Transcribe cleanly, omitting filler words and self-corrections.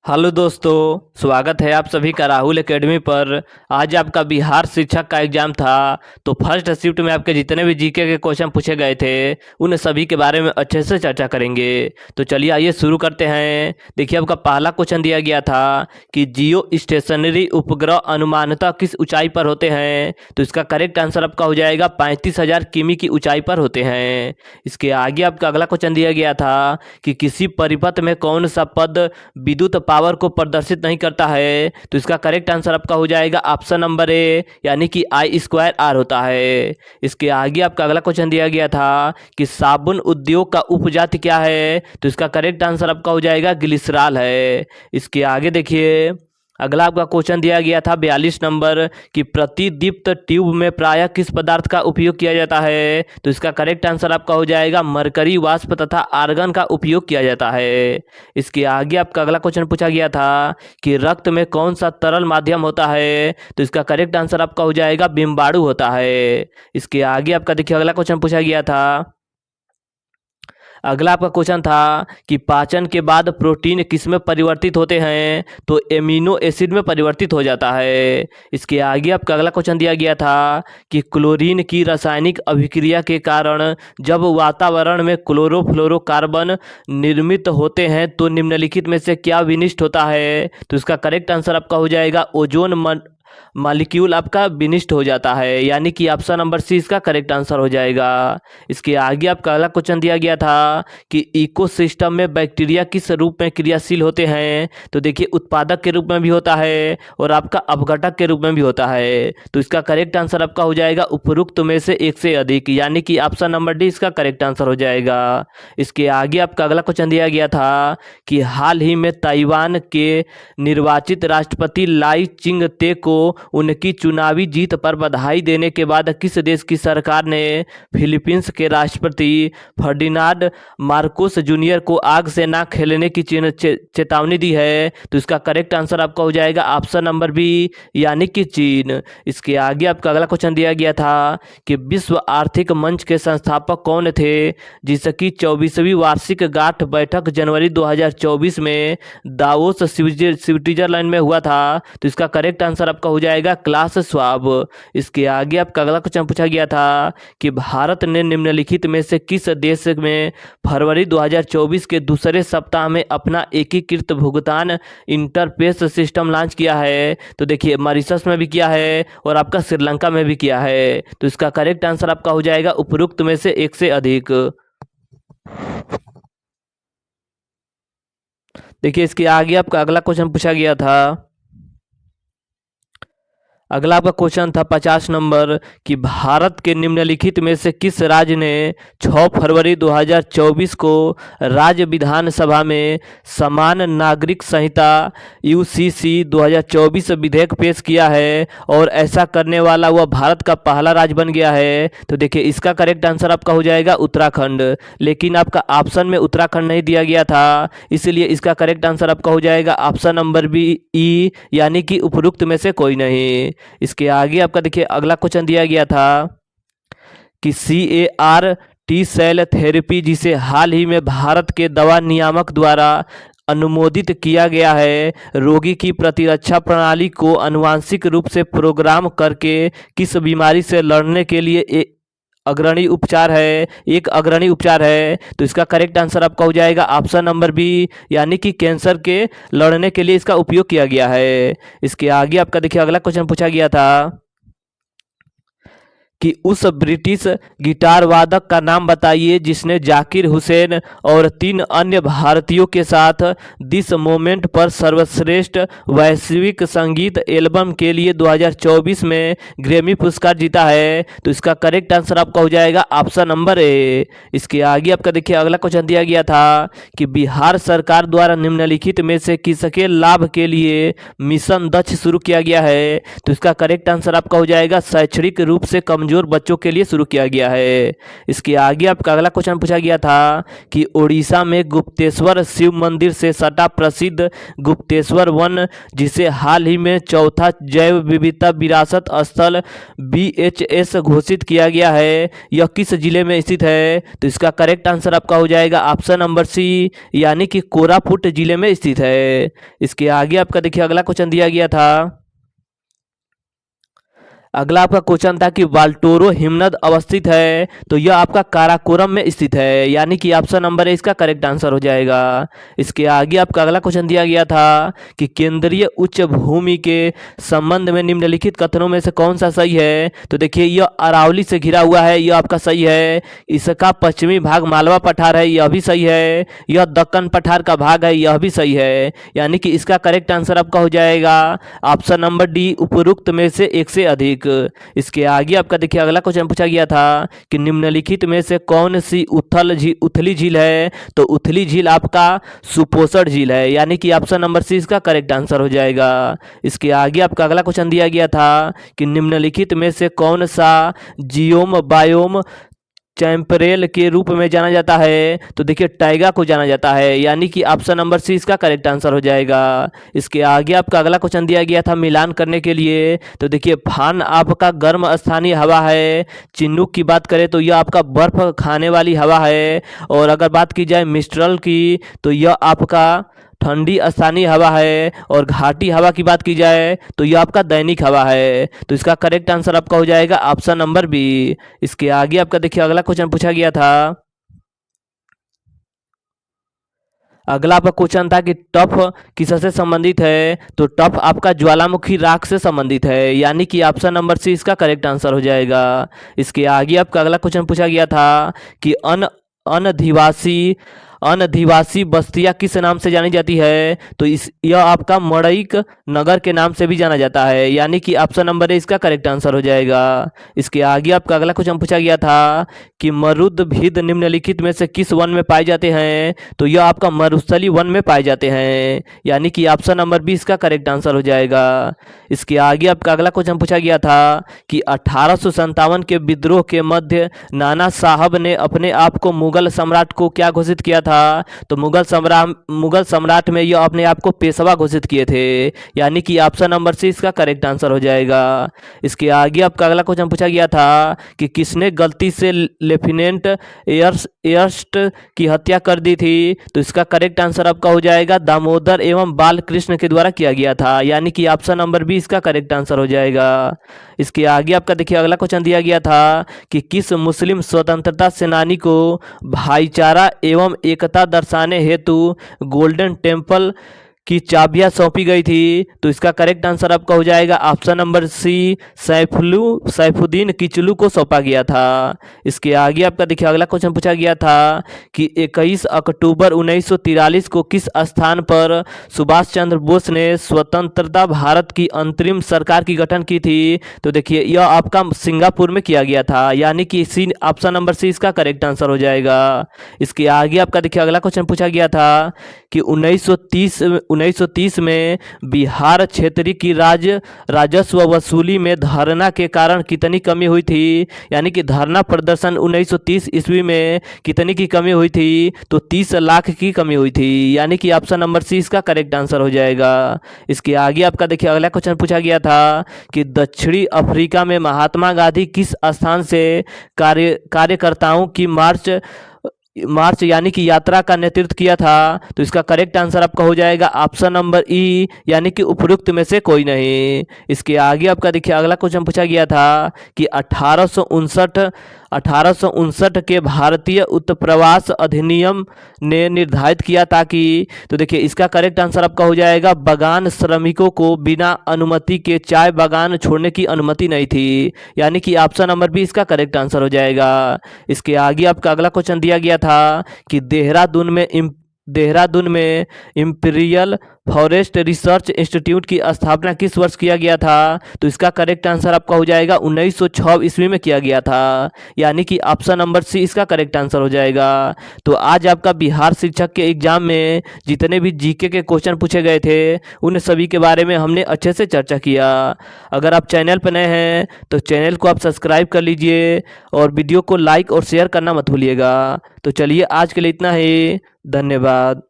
Hello दोस्तों, स्वागत है आप सभी का राहुल एकेडमी पर। आज आपका बिहार शिक्षक का एग्जाम था, तो फर्स्ट शिफ्ट में आपके जितने भी जीके के क्वेश्चन पूछे गए थे उन सभी के बारे में अच्छे से चर्चा करेंगे। तो चलिए आइए शुरू करते हैं। देखिए, आपका पहला क्वेश्चन दिया गया था कि जियो स्टेशनरी उपग्रह अनुमानतः किस ऊंचाई पर होते हैं। तो इसका करेक्ट आंसर आपका हो जाएगा 35,000 किमी की ऊंचाई पर होते हैं। इसके आगे आपका अगला क्वेश्चन दिया गया था कि किसी परिपथ में कौन सा पद विद्युत पावर को प्रदर्शित नहीं करता है। तो इसका करेक्ट आंसर आपका हो जाएगा ऑप्शन नंबर ए, यानी कि I²R होता है। इसके आगे आपका अगला क्वेश्चन दिया गया था कि साबुन उद्योग का उपजाति क्या है। तो इसका करेक्ट आंसर आपका हो जाएगा ग्लिसरॉल है। इसके आगे देखिए, अगला आपका क्वेश्चन दिया गया था 42 नंबर कि प्रतिदीप्त ट्यूब में प्रायः किस पदार्थ का उपयोग किया जाता है। तो इसका करेक्ट आंसर आपका हो जाएगा मरकरी वाष्प तथा आर्गन का उपयोग किया जाता है। इसके आगे आपका अगला क्वेश्चन पूछा गया था कि रक्त में कौन सा तरल माध्यम होता है। तो इसका करेक्ट आंसर आपका हो जाएगा बिम्बाणु होता है। इसके आगे आपका देखिए अगला क्वेश्चन पूछा गया था, अगला आपका क्वेश्चन था कि पाचन के बाद प्रोटीन किस में परिवर्तित होते हैं। तो एमिनो एसिड में परिवर्तित हो जाता है। इसके आगे आपका अगला क्वेश्चन दिया गया था कि क्लोरीन की रासायनिक अभिक्रिया के कारण जब वातावरण में क्लोरोफ्लोरोकार्बन निर्मित होते हैं तो निम्नलिखित में से क्या विनिष्ट होता है। तो इसका करेक्ट आंसर आपका हो जाएगा ओजोन मॉलिक्यूल आपका विनिष्ट हो जाता है, यानी कि ऑप्शन नंबर सी इसका करेक्ट आंसर हो जाएगा। इसके आगे आपका अगला क्वेश्चन दिया गया था कि इकोसिस्टम में बैक्टीरिया किस रूप में क्रियाशील होते हैं। तो देखिए, उत्पादक के रूप में भी होता है और आपका अपघटक के रूप में भी होता है। तो इसका करेक्ट आंसर आपका हो जाएगा उपरोक्त में से एक से अधिक, यानी कि ऑप्शन नंबर डी इसका करेक्ट आंसर हो जाएगा। इसके आगे आपका अगला क्वेश्चन दिया गया था कि हाल ही में ताइवान के निर्वाचित राष्ट्रपति लाई चिंग ते को उनकी चुनावी जीत पर बधाई देने के बाद किस देश की सरकार ने फिलीपींस के राष्ट्रपति फर्डिनांड मार्कोस जूनियर को आग से ना खेलने की चेतावनी दी है। तो इसका करेक्ट आंसर आपका हो जाएगा ऑप्शन नंबर बी, यानी कि चीन। इसके आगे आपका अगला क्वेश्चन दिया गया था कि विश्व आर्थिक मंच के संस्थापक कौन थे, जिसकी 24वीं वार्षिक गांठ बैठक जनवरी 2024 में दावोस स्विट्जरलैंड में हुआ था। तो इसका करेक्ट आंसर आपका हो जाएगा क्लास स्वाब। इसके आगे आपका अगला क्वेश्चन पूछा गया था कि भारत ने निम्नलिखित में से किस देश में फरवरी 2024 के दूसरे सप्ताह में अपना एकीकृत भुगतान इंटरफेस सिस्टम लॉन्च किया है। तो देखिए, मॉरिशस में भी किया है और आपका श्रीलंका में भी किया है। तो इसका करेक्ट आंसर आपका हो जाएगा उपरोक्त में से एक से अधिक। देखिए, इसके आगे आपका अगला क्वेश्चन पूछा गया था, अगला आपका क्वेश्चन था 50 नंबर कि भारत के निम्नलिखित में से किस राज्य ने 6 फरवरी 2024 को राज्य विधानसभा में समान नागरिक संहिता UCC 2024 विधेयक पेश किया है और ऐसा करने वाला वह भारत का पहला राज्य बन गया है। तो देखिए, इसका करेक्ट आंसर आपका हो जाएगा उत्तराखंड, लेकिन आपका ऑप्शन में उत्तराखंड नहीं दिया गया था, इसलिए इसका करेक्ट आंसर आपका हो जाएगा ऑप्शन नंबर बी ई, यानी कि उपरोक्त में से कोई नहीं। इसके आगे आपका देखिए अगला क्वेश्चन दिया गया था कि CAR-T सेल थेरेपी, जिसे हाल ही में भारत के दवा नियामक द्वारा अनुमोदित किया गया है, रोगी की प्रतिरक्षा प्रणाली को आनुवांशिक रूप से प्रोग्राम करके किस बीमारी से लड़ने के लिए एक अग्रणी उपचार है। तो इसका करेक्ट आंसर आपका हो जाएगा ऑप्शन नंबर बी, यानी कि कैंसर के लड़ने के लिए इसका उपयोग किया गया है। इसके आगे आपका देखिए अगला क्वेश्चन पूछा गया था कि उस ब्रिटिश गिटार वादक का नाम बताइए जिसने जाकिर हुसैन और 3 अन्य भारतीयों के साथ दिस मोमेंट पर सर्वश्रेष्ठ वैश्विक संगीत एल्बम के लिए 2024 में ग्रैमी पुरस्कार जीता है। तो इसका करेक्ट आंसर आपका हो जाएगा ऑप्शन नंबर ए। इसके आगे आपका देखिए अगला क्वेश्चन दिया गया था कि बिहार सरकार द्वारा निम्नलिखित में से किसके लाभ के लिए मिशन दक्ष शुरू किया गया है। तो इसका करेक्ट आंसर आपका हो जाएगा शैक्षणिक रूप से कमजोर कमजोर बच्चों के लिए शुरू किया गया है। इसके आगे आपका अगला क्वेश्चन पूछा गया था कि उड़ीसा में गुप्तेश्वर शिव मंदिर से सटा प्रसिद्ध गुप्तेश्वर वन, जिसे हाल ही में चौथा जैव विविधता विरासत स्थल BHS घोषित किया गया है, यह किस जिले में स्थित है? तो इसका करेक्ट आंसर आपका हो जाएगा ऑप्शन नंबर सी, यानी कि कोरापुट जिले में स्थित है। इसके आगे आपका देखिए अगला क्वेश्चन दिया गया था। अगला आपका क्वेश्चन था कि वाल्टोरो हिमनद अवस्थित है, तो यह आपका काराकोरम में स्थित है, यानी कि ऑप्शन नंबर ए इसका करेक्ट आंसर हो जाएगा। इसके आगे आपका अगला क्वेश्चन दिया गया था कि केंद्रीय उच्च भूमि के संबंध में निम्नलिखित कथनों में से कौन सा सही है? तो देखिए यह अरावली से घिरा हुआ है, यह आपका सही है। इसका पश्चिमी भाग मालवा पठार है, यह भी सही है। यह दक्कन पठार का भाग है, यह भी सही है, यानी कि इसका करेक्ट आंसर आपका हो जाएगा ऑप्शन नंबर डी, उपरोक्त में से एक से अधिक। इसके आगे आपका देखिए अगला क्वेश्चन पूछा गया था कि निम्नलिखित में से कौन सी उथली झील है? तो उथली झील आपका सुपोषण झील है, यानी कि ऑप्शन नंबर सी इसका करेक्ट आंसर हो जाएगा। इसके आगे आपका अगला क्वेश्चन दिया गया था कि निम्नलिखित में से कौन सा जियोम बायोम चैंपरेल के रूप में जाना जाता है? तो देखिए टाइगा को जाना जाता है, यानी कि ऑप्शन नंबर सी इसका करेक्ट आंसर हो जाएगा। इसके आगे आपका अगला क्वेश्चन दिया गया था मिलान करने के लिए, तो देखिए फान आपका गर्म स्थानीय हवा है। चिन्नुक की बात करें तो यह आपका बर्फ खाने वाली हवा है, और अगर बात की जाए मिस्ट्रल की तो यह आपका ठंडी स्थानीय हवा है, और घाटी हवा की बात की जाए तो यह आपका दैनिक हवा है। तो इसका करेक्ट आंसर आपका हो जाएगा ऑप्शन नंबर बी। इसके आगे आपका देखिए अगला क्वेश्चन पूछा गया था। अगला आपका क्वेश्चन था कि टफ किससे संबंधित है? तो टफ आपका ज्वालामुखी राख से संबंधित है, यानी कि ऑप्शन नंबर सी इसका करेक्ट आंसर हो जाएगा। इसके आगे आपका अगला क्वेश्चन पूछा गया था कि अनधिवासी बस्तियां किस नाम से जानी जाती है? तो यह आपका मड़ईक नगर के नाम से भी जाना जाता है, यानी कि ऑप्शन नंबर ए इसका करेक्ट आंसर हो जाएगा। इसके आगे आपका अगला क्वेश्चन पूछा गया था कि मरुद्भिद निम्नलिखित में से किस वन में पाए जाते हैं? तो यह आपका मरुस्थली वन में पाए जाते हैं, यानी कि ऑप्शन नंबर बी इसका करेक्ट आंसर हो जाएगा। इसके आगे आपका अगला क्वेश्चन पूछा गया था कि 1857 के विद्रोह के मध्य नाना साहब ने अपने आप को मुगल सम्राट को क्या घोषित किया था? तो मुगल सम्राट में यह अपने आप को पेशवा घोषित किए थे, यानी कि ऑप्शन नंबर सी इसका करेक्ट आंसर हो जाएगा। इसके आगे आपका अगला क्वेश्चन पूछा गया था कि किसने गलती से लेफ्टिनेंट एयर्स्ट की हत्या कर दी थी? तो इसका करेक्ट आंसर आपका हो जाएगा दामोदर एवं बालकृष्ण के द्वारा किया गया था, यानी कि ऑप्शन नंबर बी इसका करेक्ट आंसर हो जाएगा। इसके आगे आपका देखिए अगला क्वेश्चन दिया गया था कि किस मुस्लिम स्वतंत्रता सेनानी को भाईचारा एवं एकता दर्शाने हेतु गोल्डन टेम्पल की चाबियां सौंपी गई थी? तो इसका करेक्ट आंसर आपका हो जाएगा option number C, Saifuddin Kitchlu को सौंपा गया था। इसके आगे आपका देखिए अगला क्वेश्चन पूछा गया था कि 21 अक्टूबर 1943 को किस स्थान पर सुभाष चंद्र बोस ने स्वतंत्रता भारत की अंतरिम सरकार की गठन की थी? तो देखिए यह आपका सिंगापुर में किया गया था, यानी कि सी ऑप्शन नंबर सी इसका करेक्ट आंसर हो जाएगा। इसके आगे आपका देखिए अगला क्वेश्चन पूछा गया था कि 1930 में बिहार क्षेत्र की राजस्व वसूली में धरना के कारण कितनी कमी हुई थी? यानी कि धरना प्रदर्शन 1930 ईस्वी में कितनी की कमी हुई थी? तो 30 लाख की कमी हुई थी, यानी कि ऑप्शन नंबर सी इसका करेक्ट आंसर हो जाएगा। इसके आगे आपका देखिए अगला क्वेश्चन पूछा गया था कि दक्षिणी अफ्रीका में महात्मा गांधी किस स्थान से कार्यकर्ताओं की मार्च यानी कि यात्रा का नेतृत्व किया था? तो इसका करेक्ट आंसर आपका हो जाएगा ऑप्शन नंबर ई, यानी कि उपरोक्त में से कोई नहीं। इसके आगे आपका देखिए अगला क्वेश्चन पूछा गया था कि 1859 के भारतीय उत्प्रवास अधिनियम ने निर्धारित किया था कि, तो देखिए इसका करेक्ट आंसर आपका हो जाएगा बागान श्रमिकों को बिना अनुमति के चाय बागान छोड़ने की अनुमति नहीं थी, यानी कि ऑप्शन नंबर बी इसका करेक्ट आंसर हो जाएगा। इसके आगे आपका अगला क्वेश्चन दिया गया था कि देहरादून में इंपीरियल फॉरेस्ट रिसर्च इंस्टीट्यूट की स्थापना किस वर्ष किया गया था? तो इसका करेक्ट आंसर आपका हो जाएगा 1906 ईस्वी में किया गया था, यानी कि ऑप्शन नंबर सी इसका करेक्ट आंसर हो जाएगा। तो आज आपका बिहार शिक्षक के एग्जाम में जितने भी जीके के क्वेश्चन पूछे गए थे उन सभी के बारे में हमने अच्छे से चर्चा किया। अगर आप चैनल पर नए हैं तो चैनल को आप सब्सक्राइब कर लीजिए और वीडियो को लाइक और शेयर करना मत भूलिएगा। तो चलिए आज के लिए इतना ही, धन्यवाद।